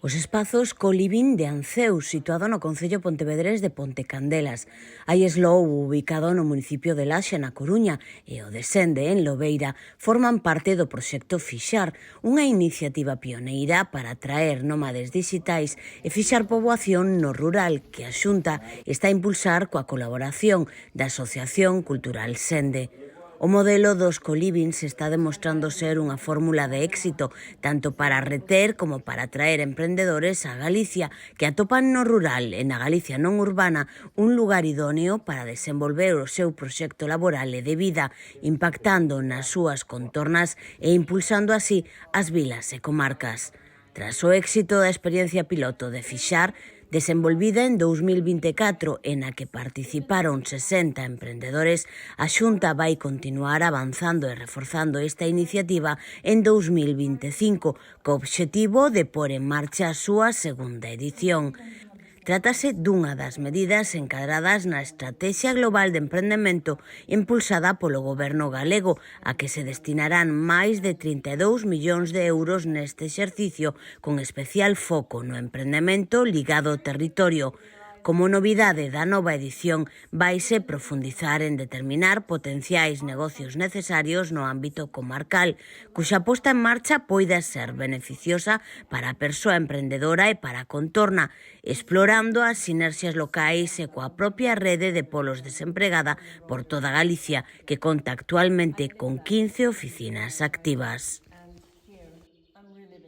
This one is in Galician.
Os espazos Coliving de Anceus, situado no concello pontevedrés de Pontecandelas. Hai Slow, ubicado no municipio de Laxe, na Coruña, e o de Sende, en Lobeira, forman parte do proxecto Fixar, unha iniciativa pioneira para atraer nómades digitais e fixar poboación no rural que a Xunta está a impulsar coa colaboración da Asociación Cultural Sende. O modelo dos colivings está demostrando ser unha fórmula de éxito, tanto para reter como para atraer emprendedores a Galicia, que atopan no rural e na Galicia non urbana un lugar idóneo para desenvolver o seu proxecto laboral e de vida, impactando nas súas contornas e impulsando así as vilas e comarcas. Tras o éxito da experiencia piloto de Fixar, desenvolvida en 2024 e na que participaron 60 emprendedores, a Xunta vai continuar avanzando e reforzando esta iniciativa en 2025, co obxectivo de pôr en marcha a súa segunda edición. Trátase dunha das medidas encadradas na Estrategia Global de Emprendemento impulsada polo Goberno galego, a que se destinarán máis de 32 millóns de euros neste exercicio, con especial foco no emprendemento ligado ao territorio. Como novidade da nova edición, vaise profundizar en determinar potenciais negocios necesarios no ámbito comarcal, cuxa posta en marcha poida ser beneficiosa para a persoa emprendedora e para a contorna, explorando as sinerxias locais e coa propia rede de polos desempregada por toda Galicia, que conta actualmente con 15 oficinas activas.